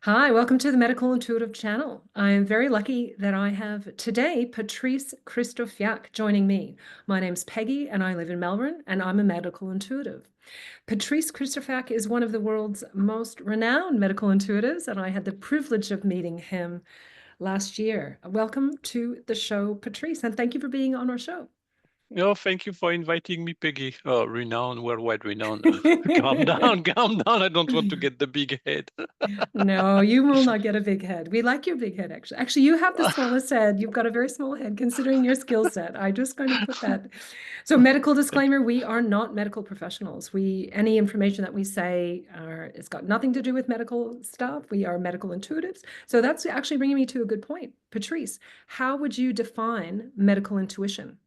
Hi, welcome to the Medical Intuitive channel. I am very lucky that I have today Patrice Krysztofiak joining me. My name's Peggy and I live in Melbourne and I'm a medical intuitive. Patrice Krysztofiak is one of the world's most renowned medical intuitives and I had the privilege of meeting him last year. Welcome to the show, Patrice, and thank you for being on our show. No, thank you for inviting me, Peggy. Oh, renowned, worldwide renowned. Calm down, calm down. I don't want to get the big head. No, you will not get a big head. We like your big head, actually. Actually, you have the smallest head. You've got a very small head considering your skill set. I'm just going to put that. So, medical Thank disclaimer, we are not medical professionals. Any information that we say it's got nothing to do with medical stuff. We are medical intuitives. So that's actually bringing me to a good point. Patrice, how would you define medical intuition?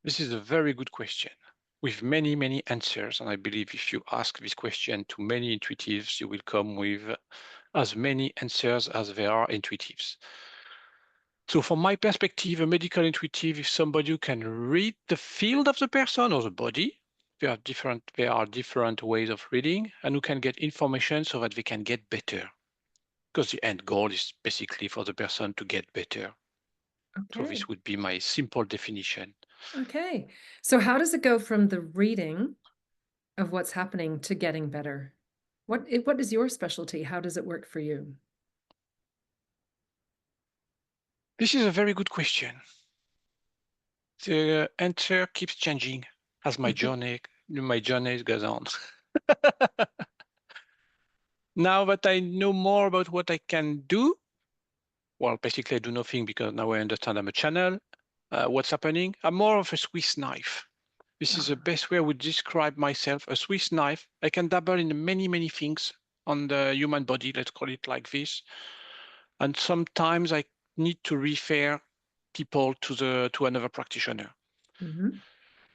This is a very good question with many, many answers. And I believe if you ask this question to many intuitives, you will come with as many answers as there are intuitives. So from my perspective, a medical intuitive is somebody who can read the field of the person or the body. There are different ways of reading, and who can get information so that they can get better. Because the end goal is basically for the person to get better. So Okay. this would be my simple definition. Okay. So, how does it go from the reading of what's happening to getting better? What is your specialty? How does it work for you? This is a very good question. The answer keeps changing as my journey goes on. Now that I know more about what I can do, well, basically I do nothing because now I understand I'm a channel. What's happening? I'm more of a Swiss knife. This is the Ah, best way I would describe myself, a Swiss knife. I can dabble in many, many things on the human body, let's call it like this. And sometimes I need to refer people to another practitioner. mhm.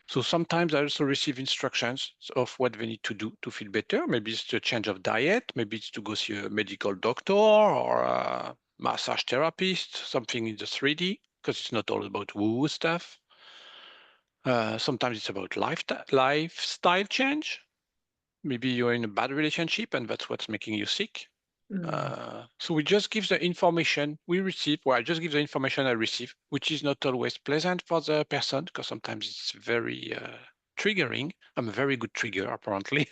So sometimes I also receive instructions of what they need to do to feel better. Maybe it's a change of diet, maybe it's to go see a medical doctor or a massage therapist, something in the 3D, because it's not all about woo-woo stuff. Sometimes it's about lifestyle change. Maybe you're in a bad relationship and that's what's making you sick. Mm. So we just give the information we receive, well, I just give the information I receive, which is not always pleasant for the person because sometimes it's very triggering. I'm a very good trigger, apparently.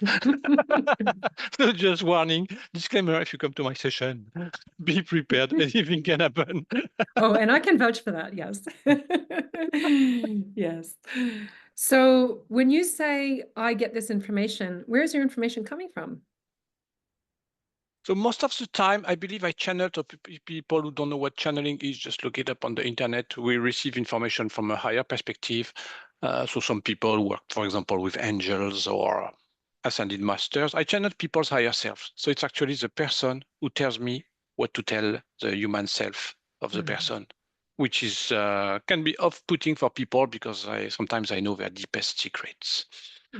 So just warning, disclaimer, if you come to my session, be prepared, anything can happen. Oh, and I can vouch for that, yes. Yes. So when you say I get this information, where's your information coming from? So most of the time, I believe I channel to people who don't know what channeling is, just look it up on the internet. We receive information from a higher perspective. So some people work, for example, with angels or ascended masters. I channel people's higher selves. So it's actually the person who tells me what to tell the human self of the Mm. person, which is can be off-putting for people because sometimes I know their deepest secrets.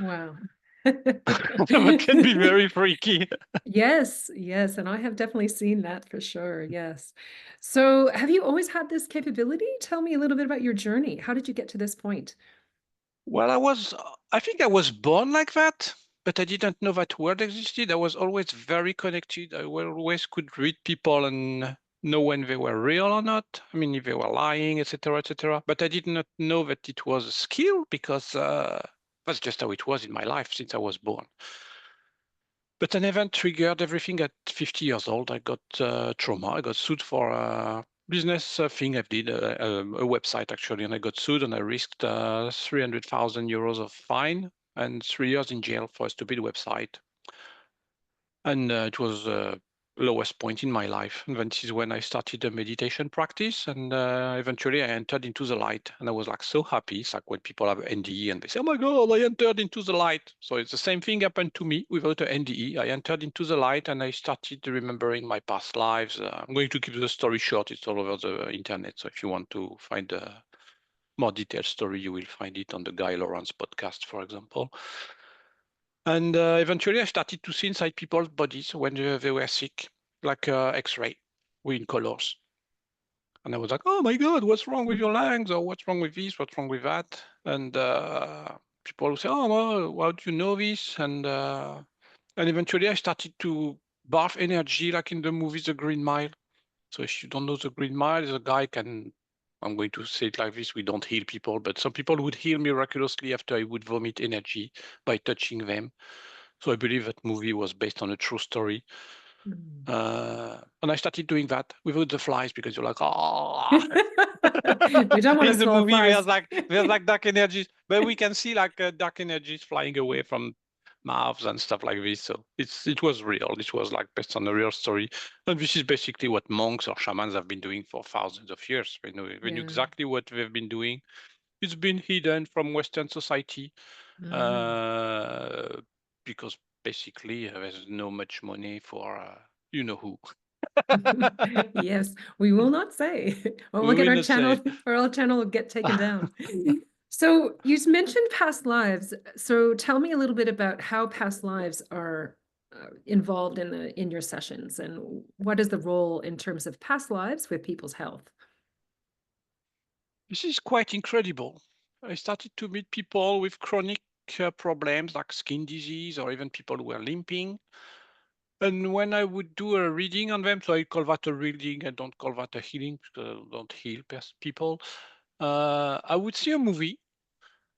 Wow. That can be very freaky. Yes, yes, and I have definitely seen that for sure. Yes. So, have you always had this capability? Tell me a little bit about your journey. How did you get to this point? Well, I think I was born like that, but I didn't know that word existed. I was always very connected. I always could read people and know when they were real or not. I mean, if they were lying, etc., etc. But I did not know that it was a skill because that's just how it was in my life since I was born. But an event triggered everything at 50 years old. I got trauma. I got sued for a business thing I did, a website actually, and I got sued and I risked 300,000 euros of fine and 3 years in jail for a stupid website. And it was the lowest point in my life. And then this is when I started a meditation practice. And eventually I entered into the light. And I was like so happy. It's like when people have NDE and they say, oh my God, I entered into the light. So it's the same thing happened to me without an NDE. I entered into the light and I started remembering my past lives. I'm going to keep the story short. It's all over the internet. So if you want to find a more detailed story, you will find it on the Guy Lawrence podcast, for example. And eventually I started to see inside people's bodies when they were sick, like X-ray in colors. And I was like, oh my God, what's wrong with your lungs? Or what's wrong with this? What's wrong with that? And people would say, oh, well, how do you know this? And eventually I started to barf energy, like in the movie The Green Mile. So if you don't know The Green Mile, the guy can, I'm going to say it like this, we don't heal people, but some people would heal miraculously after he would vomit energy by touching them. So I believe that movie was based on a true story. Mm. And I started doing that without the flies because you're like, oh, We don't want to in the swallow movie flies. there's like dark energies, but we can see like dark energies flying away from mouths and stuff like this. So it was real. It was like based on a real story, and this is basically what monks or shamans have been doing for thousands of years. We know Yeah. exactly what they've been doing. It's been hidden from Western society Mm. uh, because basically there's no much money for you know who. Yes, we will not say, or we'll We get will our not say channel, or our channel will get taken down. So you mentioned past lives. So tell me a little bit about how past lives are involved in your sessions, and what is the role in terms of past lives with people's health? This is quite incredible. I started to meet people with chronic problems like skin disease or even people who were limping. And when I would do a reading on them, so I call that a reading, I don't call that a healing because I don't heal people. I would see a movie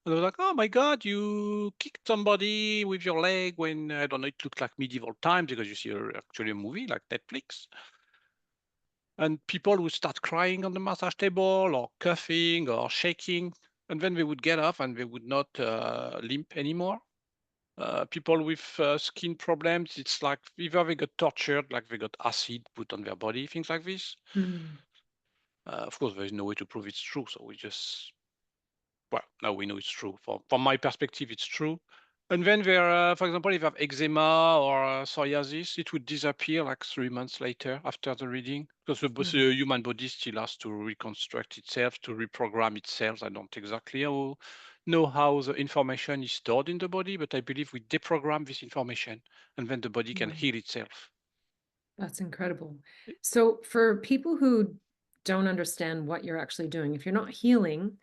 and I was like, oh my God, you kicked somebody with your leg when, I don't know, it looked like medieval times because you see actually a movie like Netflix. And people would start crying on the massage table or coughing or shaking. And then they would get off and they would not limp anymore. People with skin problems, it's like either they got tortured, like they got acid put on their body, things like this. Mm. Of course, there is no way to prove it's true. So we just, well, now we know it's true. From my perspective, it's true. And then there, for example, if you have eczema or psoriasis, it would disappear like 3 months later after the reading because Mm. the human body still has to reconstruct itself, to reprogram itself. I don't exactly know how the information is stored in the body, but I believe we deprogram this information and then the body can Wow, heal itself. that's incredible. So for people who don't understand what you're actually doing, if you're not healing,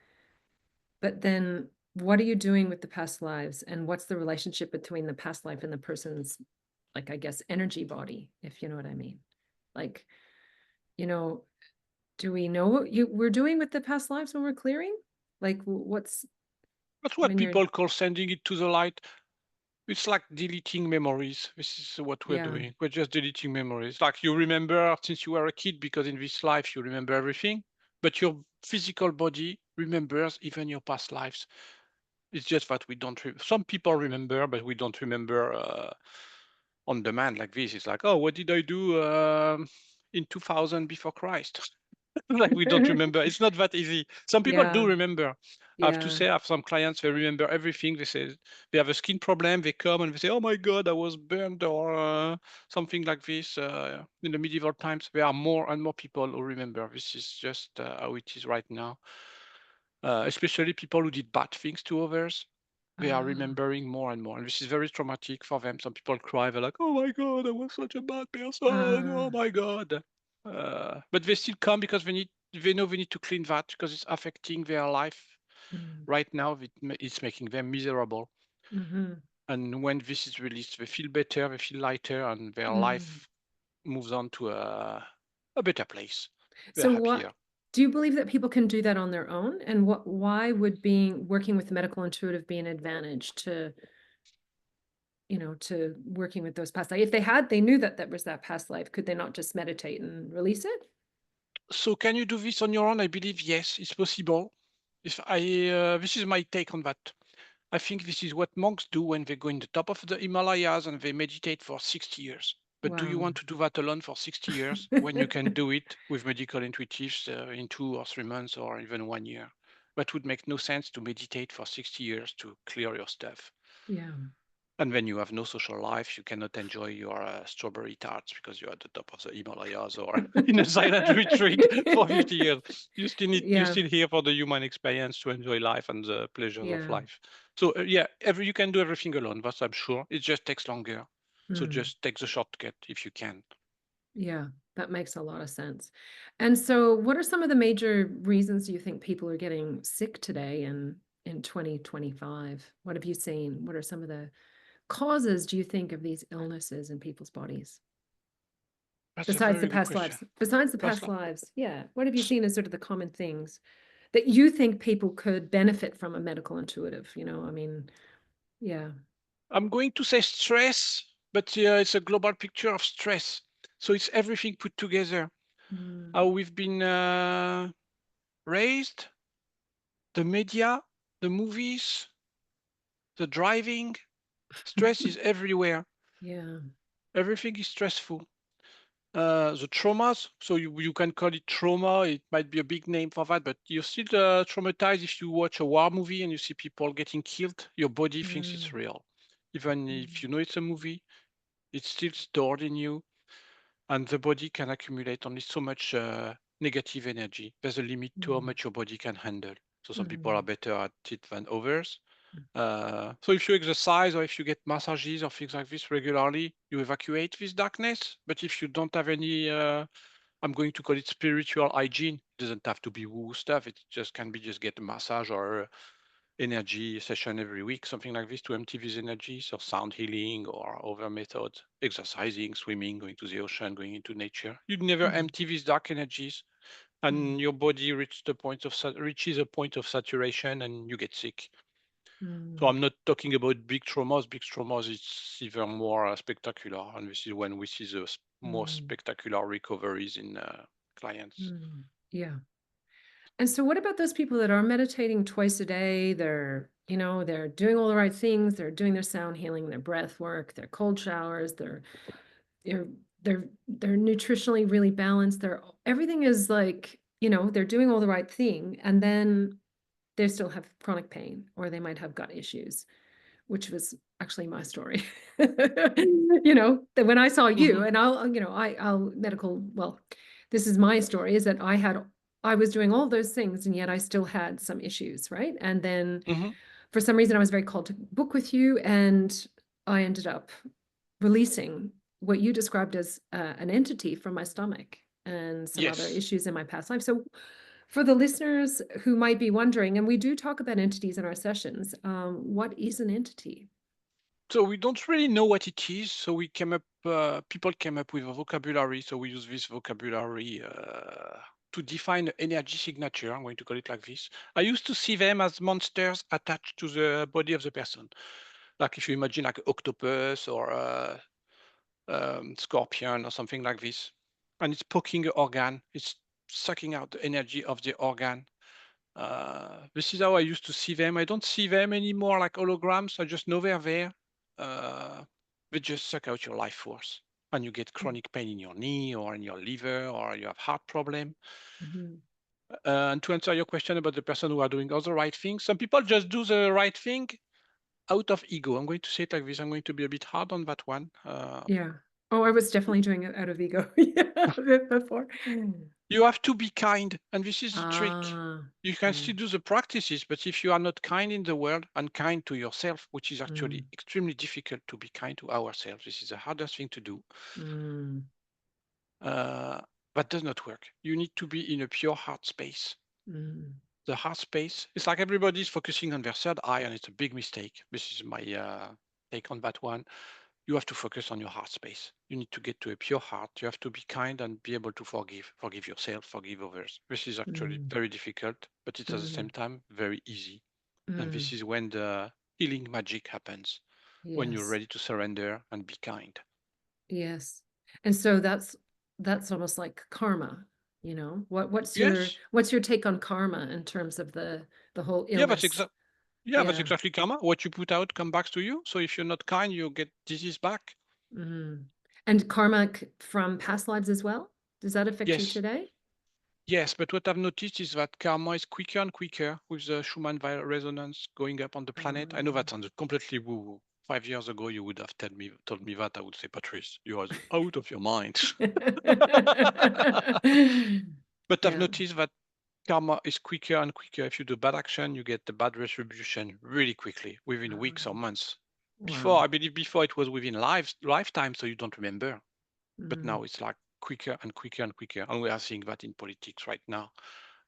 but then what are you doing with the past lives, and what's the relationship between the past life and the person's, like, I guess, energy body, if you know what I mean? Like, you know, do we know what we're doing with the past lives when we're clearing? Like, what's That's what when you're, people call sending it to the light. It's like deleting memories. This is what we're yeah. doing. We're just deleting memories. Like you remember since you were a kid, because in this life you remember everything, but your physical body remembers even your past lives. It's just that we don't. Some people remember, but we don't remember on demand like this. It's like, oh, what did I do in 2000 before Christ? Like we don't remember. It's not that easy. Some people do Yeah, remember. I have to yeah. say, I have some clients, they remember everything. They say they have a skin problem. They come and they say, oh my God, I was burned or something like this. In the medieval times, there are more and more people who remember. This is just how it is right now. Especially people who did bad things to others. They are Ah, remembering more and more. And this is very traumatic for them. Some people cry. They're like, oh my God, I was such a bad person. Oh ah, my God. But they still come because they know they need to clean that because it's affecting their life mm, right now. It's making them miserable. mm-hmm, And when this is released, they feel better, they feel lighter, and their mm. life moves on to a better place. They're So what happier. do you believe that people can do that on their own? And why would being working with medical intuitive be an advantage to, to working with those past life? If they knew that was that past life, could they not just meditate and release it? So can you do this on your own? I believe yes, it's possible. If this is my take on that. I think this is what monks do when they go in the top of the Himalayas and they meditate for 60 years. But do you Wow. want to do that alone for 60 years when you can do it with medical intuitives in 2 or 3 months or even 1 year? That would make no sense to meditate for 60 years to clear your stuff. Yeah. And when you have no social life, you cannot enjoy your strawberry tarts because you're at the top of the Himalayas or in a silent retreat for 50 years. You're Yeah. still here for the human experience to enjoy life and the pleasures of Yeah. life. So yeah, you can do everything alone. That's I'm sure. It just takes longer. So Mm. just take the shortcut if you can. Yeah, that makes a lot of sense. And so what are some of the major reasons you think people are getting sick today in 2025? What have you seen? What are some of the causes, do you think, of these illnesses in people's bodies? That's a Besides the very good past question. lives, besides the Past past life. lives, yeah. What have you seen as sort of the common things that you think people could benefit from a medical intuitive? I mean, yeah. I'm going to say stress, but yeah, it's a global picture of stress. So it's everything put together. Mm, How we've been raised, the media, the movies, the driving. Stress is everywhere. yeah. Everything is stressful. The traumas, so you can call it trauma. It might be a big name for that, but you're still traumatized if you watch a war movie and you see people getting killed. Your body thinks it's Mm, real. Even if mm, you know it's a movie, it's still stored in you, and the body can accumulate only so much negative energy. There's a limit to how mm, much your body can handle. So some people are mm, better at it than others. So if you exercise or if you get massages or things like this regularly, you evacuate this darkness. But if you don't have any, I'm going to call it spiritual hygiene. It doesn't have to be woo stuff. It just can be just get a massage or energy session every week, something like this to empty these energies, or sound healing or other methods, exercising, swimming, going to the ocean, going into nature. You never mm, empty these dark energies, and mm, your body reaches a point of saturation, and you get sick. So mm, I'm not talking about big traumas. Big traumas is even more spectacular, and this is when we see the more mm, spectacular recoveries in clients. mm. Yeah. And so what about those people that are meditating twice a day? They're doing all the right things. They're doing their sound healing, their breath work, their cold showers, they're they're nutritionally really balanced. Everything is like, they're doing all the right thing, and then they still have chronic pain or they might have gut issues, which was actually my story. That when I saw you Hmm. and I'll medical, well, this is my story, is that I was doing all those things and yet I still had some issues, right? And then Hmm. for some reason I was very called to book with you, and I ended up releasing what you described as an entity from my stomach and some other Yes. issues in my past life. So for the listeners who might be wondering, and we do talk about entities in our sessions, what is an entity? So we don't really know what it is. So people came up with a vocabulary. So we use this vocabulary to define an energy signature. I'm going to call it like this. I used to see them as monsters attached to the body of the person. Like if you imagine like an octopus or a scorpion or something like this. And it's poking an organ. It's sucking out the energy of the organ. This is how I used to see them. I don't see them anymore like holograms. I just know they're there. Uh, they just suck out your life force, and you get chronic pain in your knee or in your liver, or you have heart problem. Mhm. And to answer your question about the person who are doing all the right things, some people just do the right thing out of ego. I'm going to say it like this. I'm going to be a bit hard on that one. Yeah. Oh, I was definitely doing it out of ego. Yeah, before. You have to be kind, and this is the trick. Ah, You can yeah. still do the practices, but if you are not kind in the world and kind to yourself, which is actually Mm, extremely difficult to be kind to ourselves, this is the hardest thing to do. mm, Uh, that does not work. You need to be in a pure heart space. mm, The heart space, it's like everybody's focusing on their third eye, and it's a big mistake. This is my take on that one. You have to focus on your heart space. You need to get to a pure heart. You have to be kind and be able to forgive yourself, forgive others. This is actually mm, very difficult, but it's at the same mm, time very easy. And this mm. is when the healing magic happens, when you're Yes. ready to surrender and be kind. Yes. And so that's almost like karma, what's your Yes, what's your take on karma in terms of the whole yeah, illness? that's Yeah. exactly karma. What you put out come back to you. So if you're not kind, you get disease back. Mm. And karma from past lives as well? Does that affect you Yes, today? yes, but what I've noticed is that karma is quicker and quicker with the Schumann resonance going up on the planet. I know Uh, that sounds completely woo-woo. 5 years ago, you would have told me that. I would say, Patrice, you are out of your mind. But I've Yeah. noticed that karma is quicker and quicker. If you do bad action, you get the bad retribution really quickly, within weeks or months. Wow. I believe before it was within lifetime, so you don't remember. But Mm, now it's like quicker and quicker and quicker. And we are seeing that in politics right now.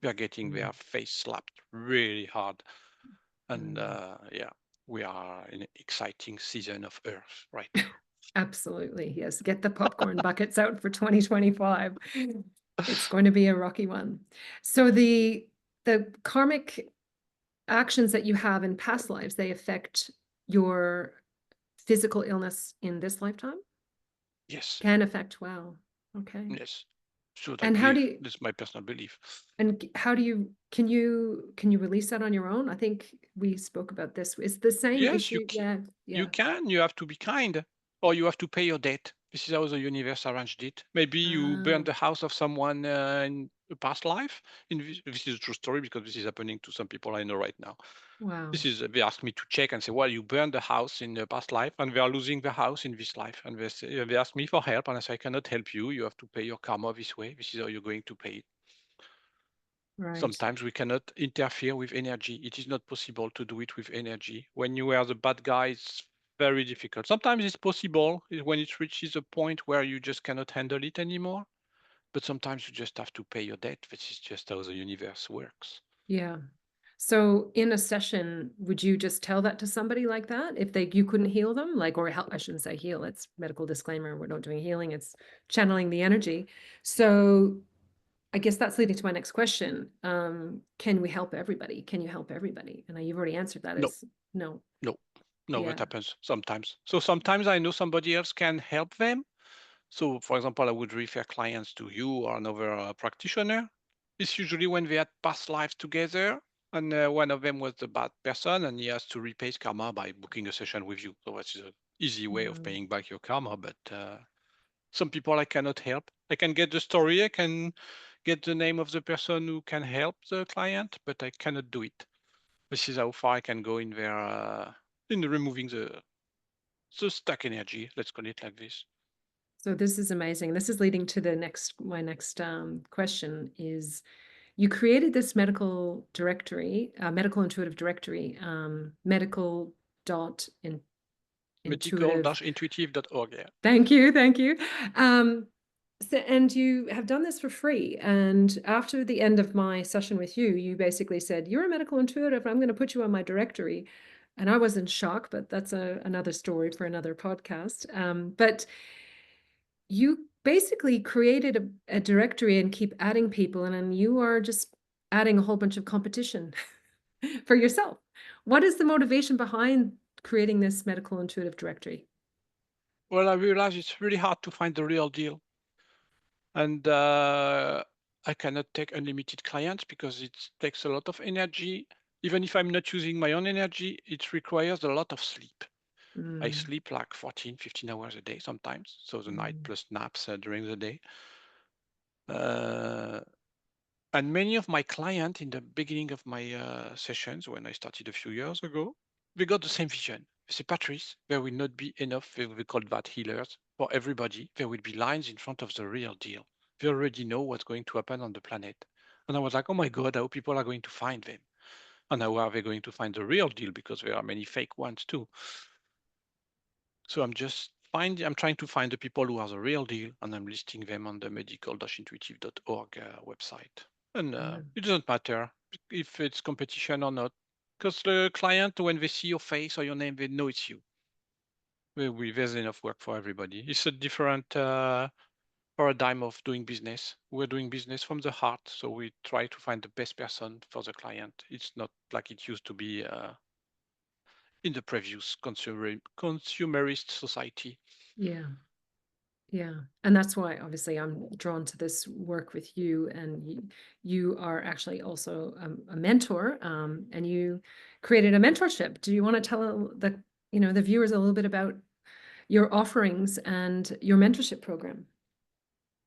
We are getting mm, their face slapped really hard. And mm. yeah, we are in an exciting season of Earth right now. Absolutely. Yes. Get the popcorn buckets out for 2025. It's going to be a rocky one. So the karmic actions that you have in past lives, they affect your physical illness in this lifetime? Yes, Can affect, wow. Okay. yes. So I And how do believe. you That's my personal belief. how do you can you release that on your own? I think we spoke about this. It's the same Yes, issue. Yeah. you Yeah. can. You have to be kind, or you have to pay your debt. This is how the universe arranged it. Maybe you burned Oh, the house of someone in a past life. This is a true story because this is happening to some people I know right now. wow. This is they ask me to check and say, well, you burned the house in the past life, and they are losing the house in this life, and they ask me for help, and I say I cannot help you. You have to pay your karma this way. This is how you're going to pay it. Right. Sometimes we cannot interfere with energy. It is not possible to do it with energy. When you are the bad guy, it's very difficult. Sometimes it's possible when it reaches a point where you just cannot handle it anymore. But sometimes you just have to pay your debt. This is just how the universe works. Yeah. So in a session, would you just tell that to somebody like that if you couldn't heal them? Like, or help, I shouldn't say heal, it's medical disclaimer. We're not doing healing, it's channeling the energy. So I guess that's leading to my next question. Can we help everybody? Can you help everybody? And you've already answered that No, as no. no, no, that Yeah. happens sometimes. So sometimes I know somebody else can help them. So, for example, I would refer clients to you or another practitioner. It's usually when they had past lives together, and one of them was the bad person, and he has to repay his karma by booking a session with you. So that's an easy way of Mm. paying back your karma. But some people I cannot help. I can get the story, I can get the name of the person who can help the client, but I cannot do it. This is how far I can go in there, in removing the stuck energy. Let's call it like this. So this is amazing. This is leading to my next question is you created this medical directory, medical intuitive directory, medical dot intuitive. Medical-intuitive.org. Yeah. Thank you, thank you. So, and you have done this for free. And after the end of my session with you, you basically said, "You're a medical intuitive. I'm going to put you on my directory." And I was in shock, but that's another story for another podcast. But you basically created a directory and keep adding people, and you are just adding a whole bunch of competition for yourself. What is the motivation behind creating this medical intuitive directory? Well, I realize it's really hard to find the real deal. And I cannot take unlimited clients because it takes a lot of energy. Even if I'm not using my own energy, it requires a lot of sleep. I Mm, sleep like 14, 15 hours a day sometimes. So the night mm, plus naps during the day. Uh, and many of my clients in the beginning of my sessions, when I started a few years ago, we got the same vision. They say, Patrice, there will not be enough, we call that healers, for everybody. There will be lines in front of the real deal. They already know what's going to happen on the planet. And I was like, oh my God, how people are going to find them. And how are they going to find the real deal? Because there are many fake ones too. So I'm trying to find the people who are the real deal, and I'm listing them on the medical-intuitive.org website. And yeah. it doesn't matter if it's competition or not, because the client, when they see your face or your name, they know it's you. There's enough work for everybody. It's a different paradigm of doing business. We're doing business from the heart, so we try to find the best person for the client. It's not like it used to be in the previous consumerist society. Yeah. Yeah. And that's why obviously I'm drawn to this work with you. And you are actually also a mentor, and you created a mentorship. Do you want to tell the viewers a little bit about your offerings and your mentorship program?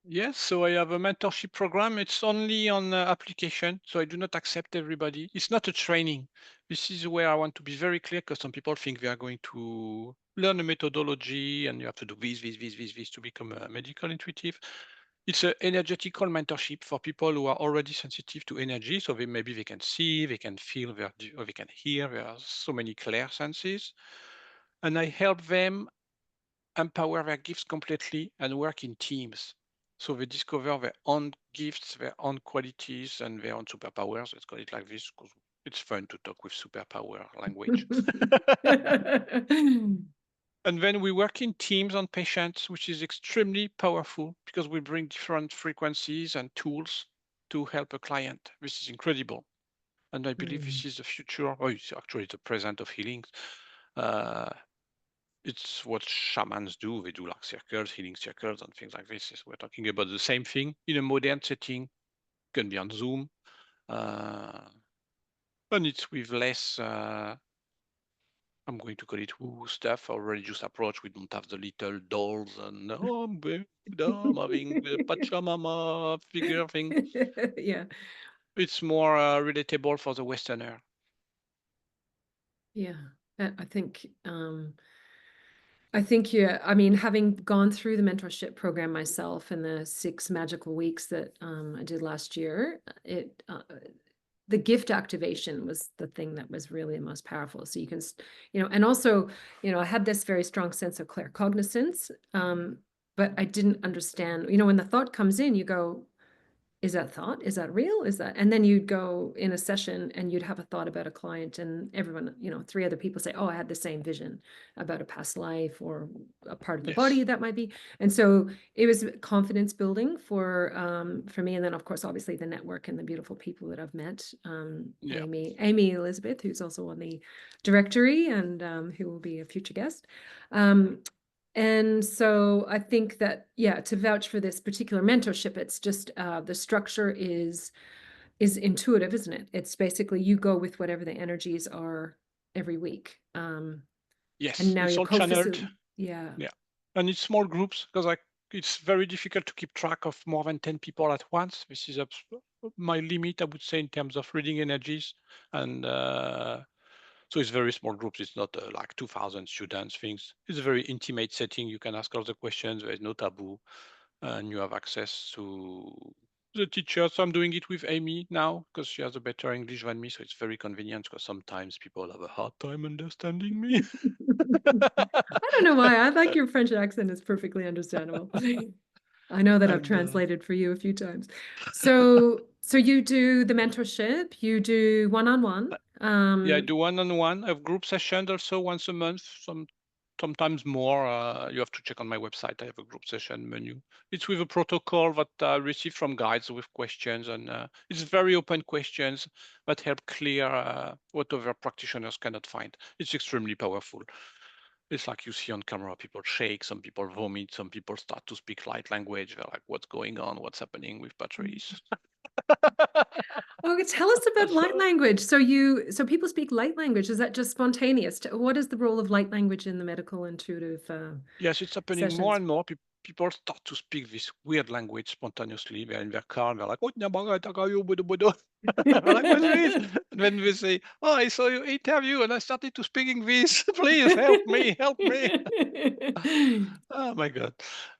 Yes, so I have a mentorship program. It's only on application, so I do not accept everybody. It's not a training. This is where I want to be very clear because some people think they are going to learn a methodology and you have to do this to become a medical intuitive. It's an energetical mentorship for people who are already sensitive to energy. So maybe they can see, they can feel, or they can hear. There are so many clear senses. And I help them empower their gifts completely and work in teams. So they discover their own gifts, their own qualities, and their own superpowers. Let's call it like this because it's fun to talk with superpower language. And then we work in teams on patients, which is extremely powerful because we bring different frequencies and tools to help a client. This is incredible. And I believe Mm. this is the future, or it's actually the present of healing. Uh, it's what shamans do. They do like circles, healing circles, and things like this. We're talking about the same thing in a modern setting, can be on Zoom, uh, and it's with less. I'm going to call it woo stuff or religious approach. We don't have the little dolls and oh, I'm having the Pachamama figure thing. Yeah. It's more relatable for the Westerner. Yeah. I think, yeah, I mean, having gone through the mentorship program myself in the 6 magical weeks that I did last year, the gift activation was the thing that was really the most powerful. So you can, and also, I had this very strong sense of claircognizance, but I didn't understand, when the thought comes in, you go, is that thought? Is that real? And then you'd go in a session and you'd have a thought about a client and everyone, 3 other people say, oh, I had the same vision about a past life or a part of the Yes. body that might be. And so it was confidence building for me. And then of course, obviously the network and the beautiful people that I've met, Yeah. Amy Elizabeth, who's also on the directory and who will be a future guest. And so I think that, yeah, to vouch for this particular mentorship, it's just the structure is intuitive, isn't it? It's basically you go with whatever the energies are every week. And Yes. now It's you're all channeled. co-facilitating. Yeah. Yeah. And it's small groups because it's very difficult to keep track of more than 10 people at once. This is my limit, I would say, in terms of reading energies. And so it's very small groups. It's not like 2,000 students things. It's a very intimate setting. You can ask all the questions. There is no taboo. And you have access to the teacher. So I'm doing it with Amy now because she has a better English than me. So it's very convenient because sometimes people have a hard time understanding me. I don't know why. I like your French accent. It's perfectly understandable. I know that I've and translated for you a few times. So you do the mentorship, you do one-on-one. Yeah, I do one-on-one. I have group sessions also once a month, sometimes more. You have to check on my website. I have a group session menu. It's with a protocol that I receive from guides with questions, and it's very open questions that help clear what other practitioners cannot find. It's extremely powerful. It's like you see on camera, people shake, some people vomit, some people start to speak light language. They're like, what's going on? What's happening with Patrice? Oh, tell us about light So, language. So people speak light language. Is that just spontaneous? What is the role of light language in the medical intuitive yes, it's happening more sessions? and more. People start to speak this weird language spontaneously. They're in their car and they're like, "Oh, nyabaga tagayo, bodo, bodo." I'm like, what's this? And then they say, oh, I saw your interview and I started to speaking this. Please help me, help me. Oh my God.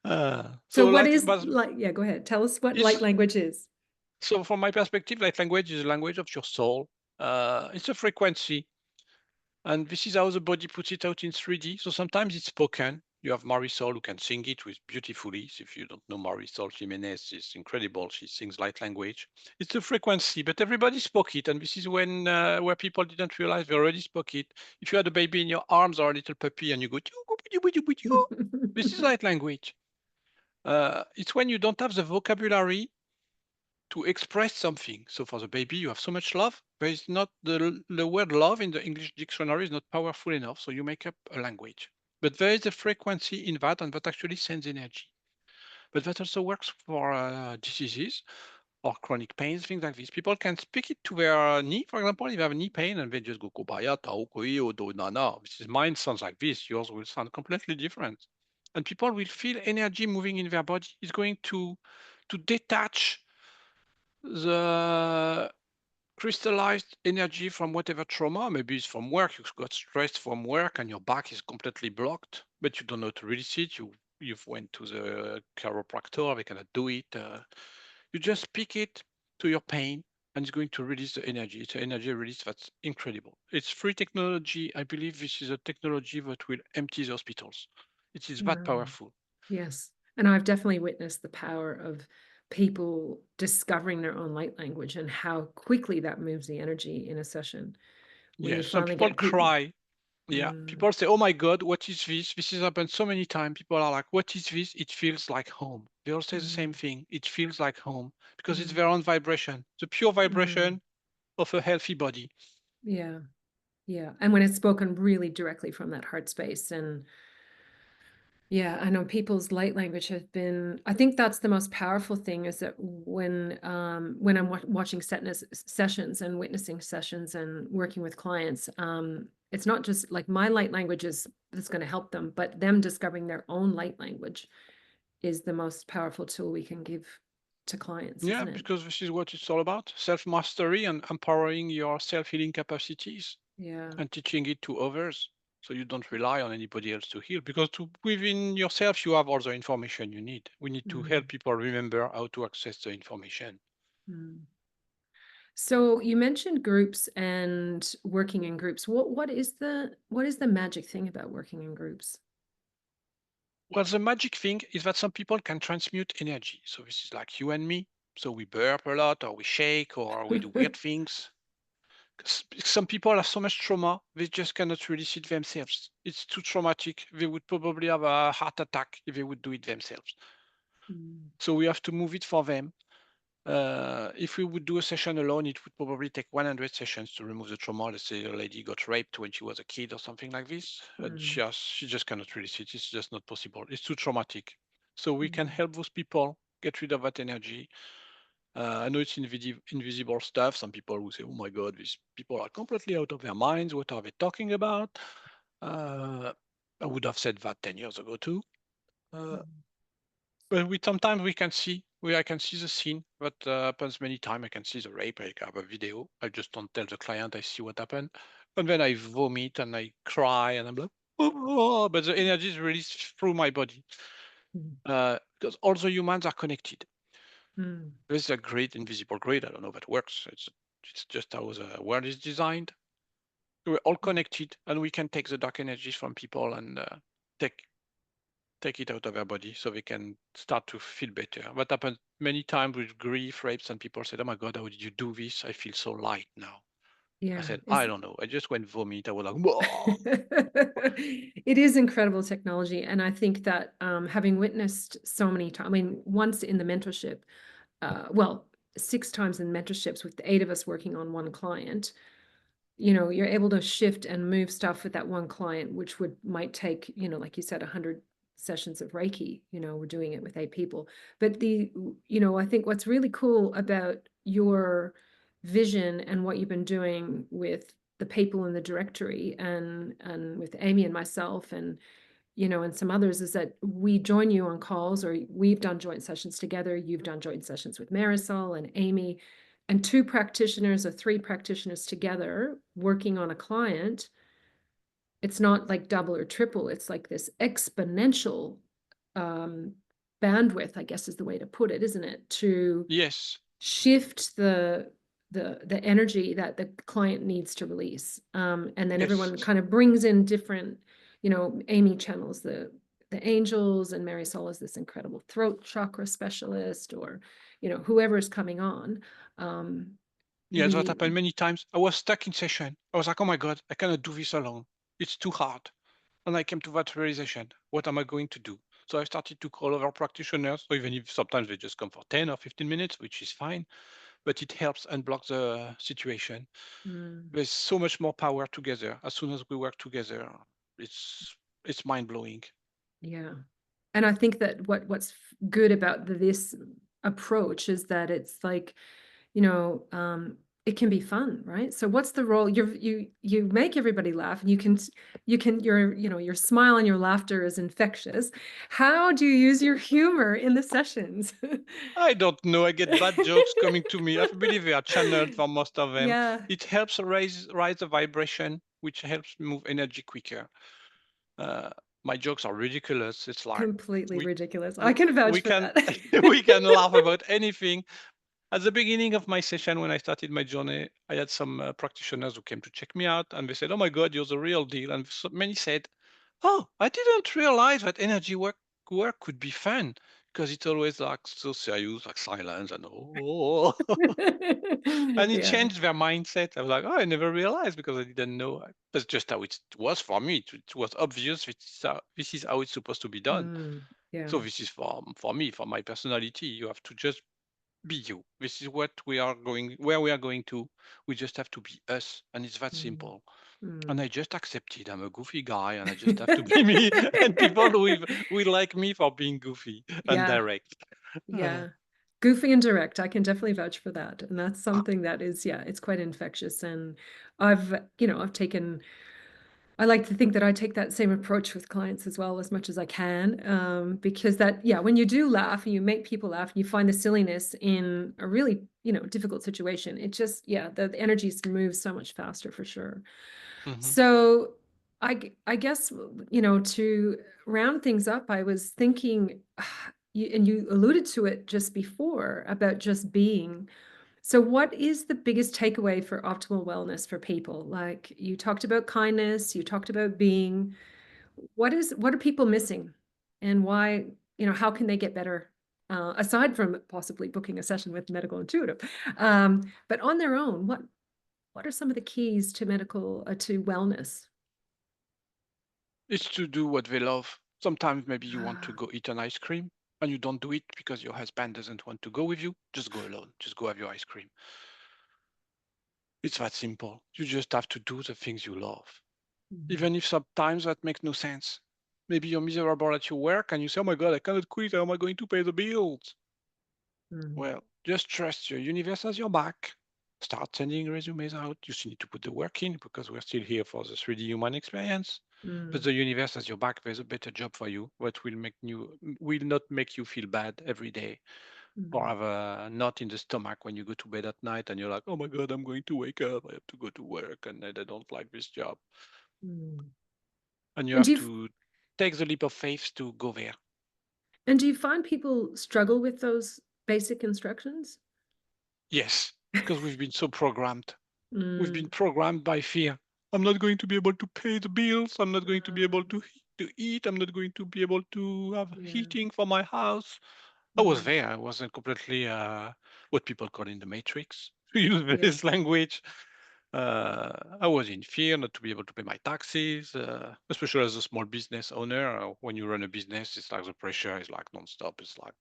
So So what light, is but yeah, go ahead. Tell us what light it's language is. so from my perspective, light language is a language of your soul. It's a frequency. And this is how the body puts it out in 3D. So sometimes it's spoken. You have Marisol who can sing it with beautifully. So if you don't know Marisol Jimenez, she's incredible. She sings light language. It's a frequency, but everybody spoke it. And this is when where people didn't realize they already spoke it. If you had a baby in your arms or a little puppy and you go, this is light language. It's when you don't have the vocabulary to express something. So for the baby, you have so much love. There is not the word love in the English dictionary is not powerful enough. So you make up a language. But there is a frequency in that, and that actually sends energy. But that also works for diseases or chronic pains, things like this. People can speak it to their knee, for example, if you have a knee pain, and they just go "Kobaya, tau, koi, odo, nana." This is mine sounds like this. Yours will sound completely different. And people will feel energy moving in their body. It's going to detach the crystallized energy from whatever trauma. Maybe it's from work. You got stressed from work and your back is completely blocked, but you don't know how to release it. You've went to the chiropractor. They cannot do it. You just speak it to your pain, and it's going to release the energy. It's an energy release that's incredible. It's free technology. I believe this is a technology that will empty the hospitals. It is that Wow. powerful. Yes. And I've definitely witnessed the power of people discovering their own light language and how quickly that moves the energy in a session when you Yes, some finally people get people. cry Yeah, Mm, people say, "Oh my God, what is this?" This has happened so many times. People are like, "What is this?" It feels like home. They all say the same mm, thing. It feels like home because it's their mm, own vibration, the pure mm. vibration of a healthy body. Yeah, yeah. And when it's spoken really directly from that heart space. And yeah, I know people's light language have been, I think that's the most powerful thing is that when I'm watching sessions and witnessing sessions and working with clients, it's not just like my light language is that's going to help them, but them discovering their own light language is the most powerful tool we can give to clients, Yeah, isn't it? because this is what it's all about: self-mastery and empowering your self-healing capacities Yeah. and teaching it to others. So you don't rely on anybody else to heal because within yourself, you have all the information you need. We need to help Mm, people remember how to access the information. mm. So you mentioned groups and working in groups. What is the magic thing about working in groups? Well, the magic thing is that some people can transmute energy. So this is like you and me. So we burp a lot, or we shake, or we do weird things. Some people have so much trauma, they just cannot release it themselves. It's too traumatic. They would probably have a heart attack if they would do it themselves. Mm, So we have to move it for them. If we would do a session alone, it would probably take 100 sessions to remove the trauma. Let's say a lady got raped when she was a kid or something like this, and mm, she just cannot release it. It's just not possible. It's too traumatic. So we can mm, help those people get rid of that energy. I know it's invisible stuff. Some people will say, "Oh my God, these people are completely out of their minds. What are they talking about?" Uh, I would have said that 10 years ago too. Uh, mm, but sometimes we can see, I can see the scene that happens many times. I can see the rape. I have a video. I just don't tell the client. I see what happened, and then I vomit and I cry and I'm like, oh, but the energy is released through my body mm, because all the humans are connected. mm, There's a grid, invisible grid. I don't know if it works. It's just how the world is designed. We're all mm. connected, and we can take the dark energies from people and take take it out of their body so they can start to feel better. What happened many times with grief, rapes, and people said, "Oh my God, how did you do this? I feel so light now." I Yeah. said, "I don't know. I just went vomit. I was like, whoa." It is incredible technology, and I think that having witnessed so many times, I mean, once in the mentorship, well, 6 times in mentorships with the 8 of us working on one client, you're able to shift and move stuff with that one client, which might take, like you said, 100 sessions of Reiki. We're doing it with 8 people. But I think what's really cool about your vision and what you've been doing with the people in the directory and with Amy and myself and some others is that we join you on calls, or we've done joint sessions together. You've done joint sessions with Marisol and Amy, and 2 practitioners or 3 practitioners together working on a client. It's not like double or triple. It's like this exponential um, bandwidth, I guess is the way to put it, isn't it? To Yes, shift the energy that the client needs to release, and then yes, everyone kind of brings in different, Amy channels the angels, and Mary Sol is this incredible throat chakra specialist, or whoever's coming on. um yes. That we happened many times. I was stuck in session. I was like, "Oh my God, I cannot do this alone. It's too hard." And I came to that realization. What am I going to do? So I started to call other practitioners, or even if sometimes they just come for 10 or 15 minutes, which is fine, but it helps unblock the situation. mm, There's so much more power together. As soon as we work together, it's mind blowing. yeah, and I think that what's good about this approach is that it's like, it can be fun, right? So what's the role? You make everybody laugh, and your smile and your laughter is infectious. How do you use your humor in the sessions? I don't know. I get bad jokes coming to me. I believe they are channeled for most of them. Yeah, It helps rise the vibration, which helps move energy quicker. Uh, my jokes are ridiculous. It's like completely we ridiculous. I we, can vouch we for can that. we can laugh about anything. At the beginning of my session, when I started my journey, I had some practitioners who came to check me out, and they said, "Oh my God, you're the real deal." And so many said, "Oh, I didn't realize that energy work could be fun. because it's always like so serious, like silence and oh, and it Yeah. changed their mindset. I was like, oh, I never realized because I didn't know. That's just how it was for me. It was obvious. This is how it's supposed to be done. Yeah. So this is for me, for my personality. You have to just be you. This is what we are going, where we are going to. We just have to be us, and it's that Mm, simple. And mm. I just accepted I'm a goofy guy, and I just have to be me. And people will like me for being goofy and Yeah. direct. Uh, Yeah. Goofy and direct. I can definitely vouch for that. And that's something that is, yeah, it's quite infectious. And I've taken, I like to think that I take that same approach with clients as well, as much as I can. Because that, yeah, when you do laugh and you make people laugh and you find the silliness in a really, difficult situation, it just, yeah, the energy moves so much faster for sure. mhm. So I guess, to round things up, I was thinking, and you alluded to it just before about just being. So what is the biggest takeaway for optimal wellness for people? Like you talked about kindness, you talked about being. What are people missing, and why, how can they get better? Aside from possibly booking a session with medical intuitive, but on their own, what are some of the keys to to wellness? It's to do what they love. Sometimes maybe you want to Ah, go eat an ice cream and you don't do it because your husband doesn't want to go with you. Just go alone. Just go have your ice cream. It's that simple. You just have to do the things you love. mm, Even if sometimes that makes no sense. Maybe you're miserable at your work and you say, oh my God, I cannot quit. How am I going to pay the bills? mm, Well, just trust your universe has your back. Start sending resumes out. You still need to put the work in because we're still here for the 3D human experience. But mm, the universe has your back. There's a better job for you. What will not make you feel bad every day or mm, have a knot in the stomach when you go to bed at night and you're like, oh my God, I'm going to wake up. I have to go to work and I don't like this job. mm. And you And do have you to take the leap of faith to go there. and do you find people struggle with those basic instructions? Yes, because we've been so programmed. We've been Mm, programmed by fear. I'm not going to be able to pay the bills. I'm not going to be able uh, to eat. I'm not going to be able to have yeah. heating for my house. I was Mm, there. I wasn't completely what people call in the matrix, to use yeah. this language. I was in fear not to be able to pay my taxes, especially as a small business owner. When you run a business, it's like the pressure is like nonstop. It's like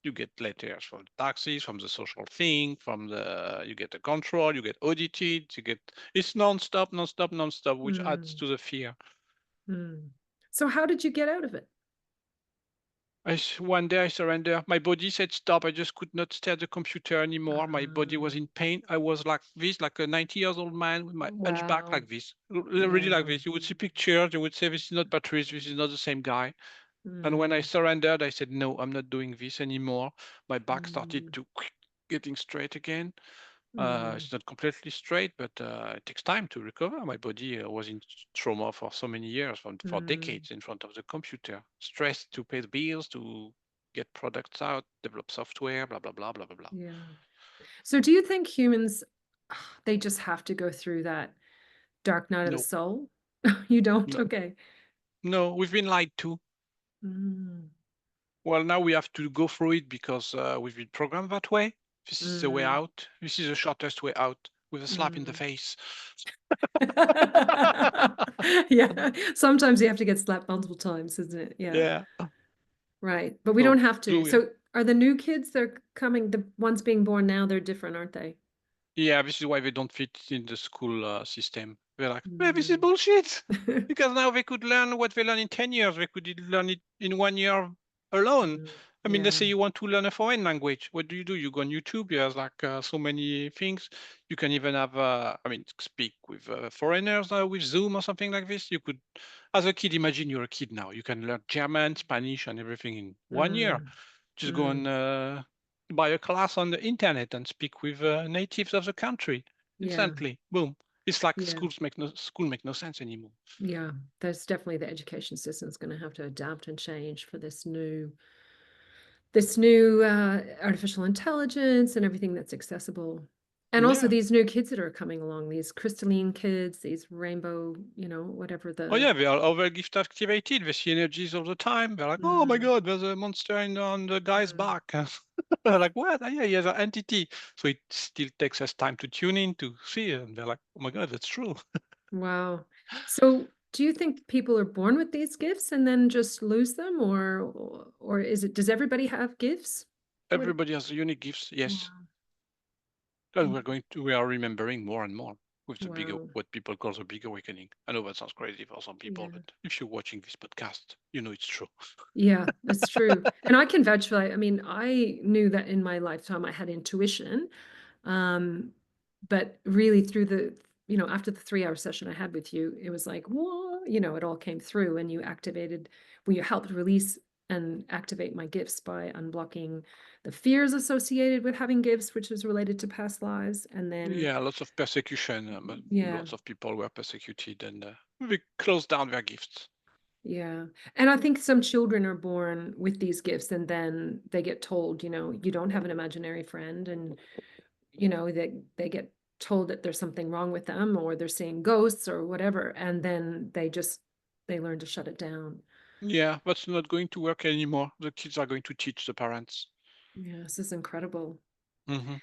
you get letters from the taxis, from the social thing, from the you get a control, you get audited, you get it's nonstop, nonstop, nonstop, which adds Mm, to the fear. mm. So how did you get out of it? One day I surrender. My body said stop. I just could not stare at the computer anymore. My body was Uh, in pain. I was like this, like a 90 years old man with my hunchback wow. like this, really like Yeah. this. You would see pictures. You would say this is not Patrice. This is not the same guy. And when I Mm, surrendered, I said no, I'm not doing this anymore. My back started mm, to getting straight again. mm, It's not completely straight, but it takes time to recover. My body was in trauma for so many years, for mm. decades in front of the computer, stressed to pay the bills, to get products out, develop software, blah, blah, blah, blah, blah, blah. Yeah. So do you think humans, they just have to go through that dark night of the No, soul? You don't? no, Okay. no, we've been lied to. Mm, Well, now we have to go through it because we've been programmed that way. This is the way mm, out. This is the shortest way out with a slap in the mm. face. Yeah. Sometimes you have to get slapped multiple times, isn't it? Yeah. Yeah. Right. But we don't So, have to. So are the new kids, they're coming, the ones being born now, they're different, aren't they? yeah, this is why they don't fit in the school system. They're like, "Well, this is Mm. bullshit. Because now they could learn what they learn in 10 years. They could learn it in 1 year alone. Mm. I mean, let's Yeah. say you want to learn a foreign language. What do? You go on YouTube. There's like so many things. You can even have, I mean, speak with foreigners with Zoom or something like this. You could, as a kid, imagine you're a kid now. You can learn German, Spanish, and everything in 1 year. Mm. Just go and Mm. buy a class on the internet and speak with natives of the country Yeah. instantly. Boom. It's like Yeah. school make no sense anymore. Yeah. There's definitely the education system is going to have to adapt and change for this new artificial intelligence and everything that's accessible. And also Yeah. these new kids that are coming along, these crystalline kids, these rainbow, whatever Oh the yeah, they are over gift activated. They see energies all the time. They're like, oh my mm, God, there's a monster on the guy's mm, back. They're like, what? Ah, yeah, he has an entity. So it still takes us time to tune in to see it. And they're like, oh my God, that's true. wow. So do you think people are born with these gifts and then just lose them, or does everybody have gifts? What? Everybody has unique gifts, yes. Wow. And we are remembering more and more with the bigger, Wow. what people call the big awakening. I know that sounds crazy for some people, Yeah. but if you're watching this podcast, you know it's true. Yeah, it's true. And I can vouch for that. I mean, I knew that in my lifetime I had intuition. Um, but really through after the 3 hour session I had with you, it was like, whoa, it all came through and you helped release and activate my gifts by unblocking the fears associated with having gifts, which is related to past lives. And then, Yeah, lots of persecution. yeah, Lots of people were persecuted and we closed down their gifts. yeah. And I think some children are born with these gifts and then they get told, you don't have an imaginary friend, and they get told that there's something wrong with them or they're seeing ghosts or whatever, and then they learn to shut it down. Yeah, that's not going to work anymore. The kids are going to teach the parents. Yeah, this is incredible. Hmm.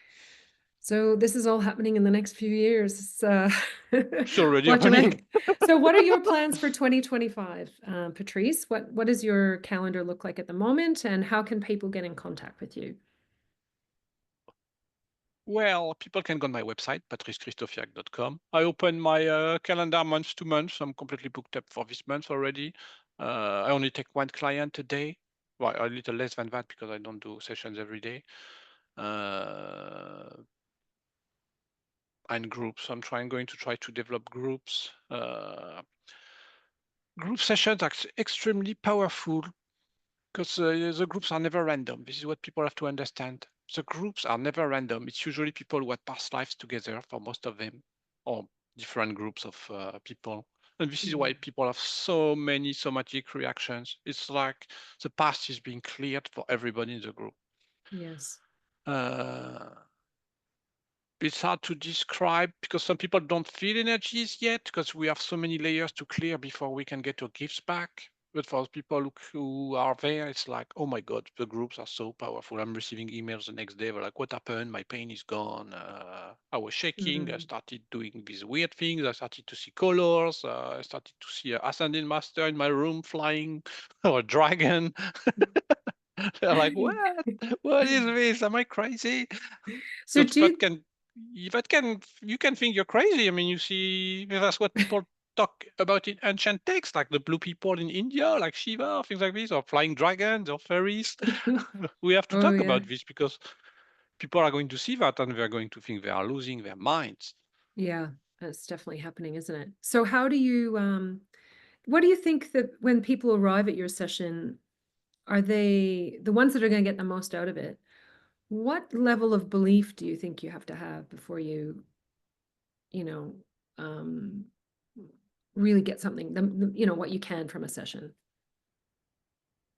So this is all happening in the next few years. It's already What to happening. make. So what are your plans for 2025, Patrice? What does your calendar look like at the moment, and how can people get in contact with you? Well, people can go on my website, patricekrysztofiak.com. I open my calendar month to month. I'm completely booked up for this month already. I only take one client a day. Well, a little less than that because I don't do sessions every day. Uh, and groups. Going to try to develop groups. Group sessions are extremely powerful because the groups are never random. This is what people have to understand. The groups are never random. It's usually people who had past lives together for most of them, or different groups of people. And this is why Mm, people have so many somatic reactions. It's like the past is being cleared for everybody in the group. yes. Uh, it's hard to describe because some people don't feel energies yet because we have so many layers to clear before we can get our gifts back. But for people who are there, it's like, oh my God, the groups are so powerful. I'm receiving emails the next day. They're like, what happened? My pain is gone. I was shaking. I Mm. started doing these weird things. I started to see colors. I started to see an ascending master in my room flying or a dragon. They're like, what? What is this? Am I crazy? So Because do you you can think you're crazy. I mean, you see, that's what people talk about in ancient texts, like the blue people in India, like Shiva, things like this, or flying dragons or fairies. We have to Oh talk yeah. about this because people are going to see that and they're going to think they are losing their minds. Yeah, that's definitely happening, isn't it? So how do you what do you think that when people arrive at your session, are they the ones that are going to get the most out of it? What level of belief do you think you have to have before you know, um, really get something, what you can from a session?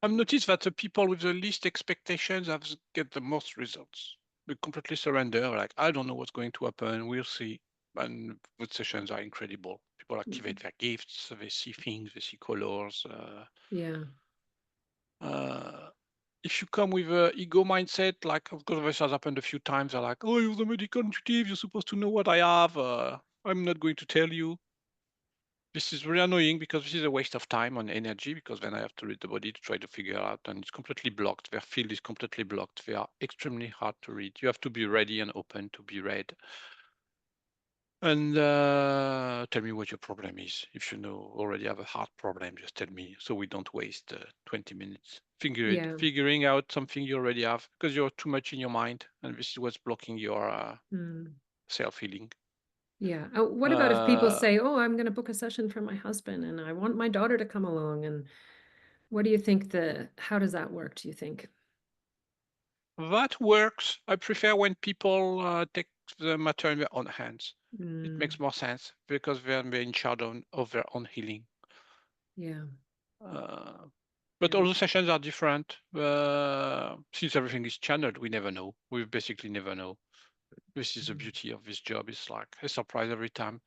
I've noticed that the people with the least expectations get the most results. They completely surrender, like, I don't know what's going to happen, we'll see. And the sessions are incredible. People Mm, activate their gifts, they see things, they see colors. yeah. Uh, if you come with a ego mindset, like, of course, this has happened a few times, they're like, oh, you're the medical intuitive, you're supposed to know what I have. I'm not going to tell you. This is really annoying because this is a waste of time and energy because then I have to read the body to try to figure out and it's completely blocked. Their field is completely blocked. They are extremely hard to read. You have to be ready and open to be read. And tell me what your problem is. If you know already have a heart problem, just tell me so we don't waste 20 minutes Yeah. figuring out something you already have because you're too much in your mind and this is what's blocking your Mm, self-healing. yeah. What about if people Uh, say, "Oh, I'm going to book a session for my husband and I want my daughter to come along," and what do you think how does that work, do you think? That works. I prefer when people take the matter in their own hands. It Mm, makes more sense because they're in charge of their own healing. yeah. Uh, Yeah. but all the sessions are different. Since everything is channeled, we never know. We basically never know. This is the beauty of this job. It's like a surprise every time.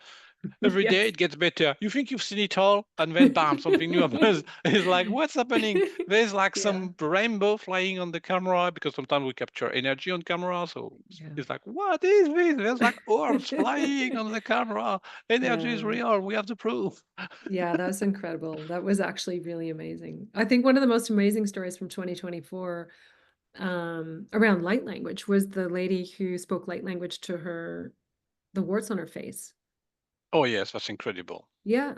Every day Yes. it gets better. You think you've seen it all, and then bam, something new happens. It's like, what's happening? There's like Yeah. some rainbow flying on the camera because sometimes we capture energy on camera. So Yeah. it's like, what is this? There's like orbs flying on the camera. Energy is Yeah. real. We have the proof. Yeah, that was incredible. That was actually really amazing. I think one of the most amazing stories from 2024 around light language was the lady who spoke light language to the warts on her face. Oh yes, that's incredible. Yeah.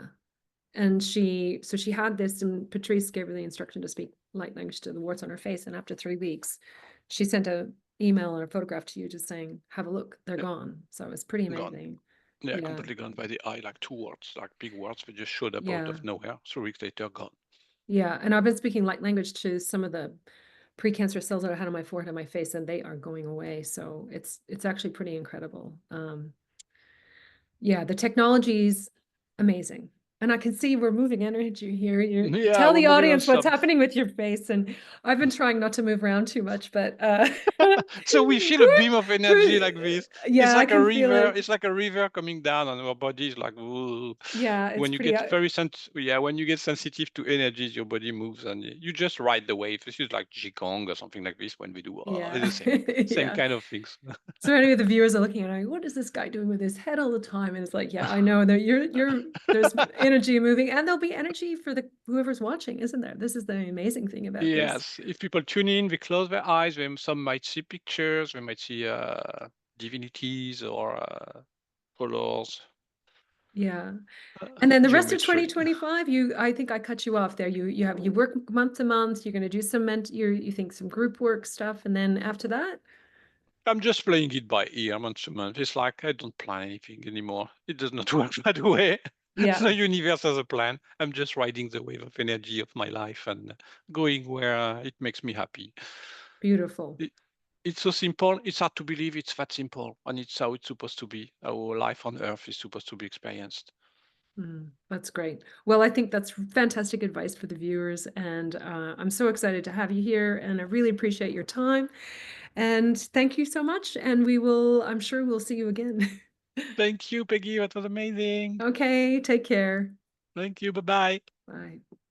And so she had this, and Patrice gave her the instruction to speak light language to the warts on her face. And after 3 weeks, she sent a email or a photograph to you just saying, have a look, they're Yeah, gone. So it was pretty gone. amazing. Yeah, Yeah. completely gone by the eye, like two words, like big words, that just showed up out Yeah. of nowhere. 3 weeks later, gone. Yeah. And I've been speaking light language to some of the precancerous cells that I had on my forehead and my face, and they are going away. So it's actually pretty incredible. Yeah, the technology's amazing. And I can see we're moving energy here. You Yeah, tell we're the moving on audience what's some. happening with your face. And I've been trying not to move around too much, but So we feel a beam of energy like this. It's yeah, I like a can feel river. it. It's like a river coming down on our bodies, like ooh. Yeah, it's When you pretty get very yeah, when you get sensitive to energies, your body moves and you just ride the wave. This is like Qigong or something like this when we do yeah. it's the same Yeah. kind of things. So anyway, the viewers are looking at it, like, what is this guy doing with his head all the time? And it's like, yeah, I know that there's energy moving, and there'll be energy for the whoever's watching, isn't there? This is the amazing thing about this. Yes, if people tune in, they close their eyes. Then some might see pictures. They might see divinities or colors, Yeah. And then the rest of geometry. 2025, I think I cut you off there. You work month to month, you're gonna do some you think some group work stuff, and then after that? I'm just playing it by ear, month to month. It's like I don't plan anything anymore. It does not work that way. Yeah, The universe has a plan. I'm just riding the wave of energy of my life and going where it makes me happy. beautiful. It, it's so simple. It's hard to believe it's that simple, and it's how it's supposed to be. Our life on Earth is supposed to be experienced. That's great. Well, I think that's fantastic advice for the viewers, and I'm so excited to have you here, and I really appreciate your time. And thank you so much. And I'm sure we'll see you again. Thank you, Peggy. That was amazing. Okay, take care. Thank you. Bye bye. Bye.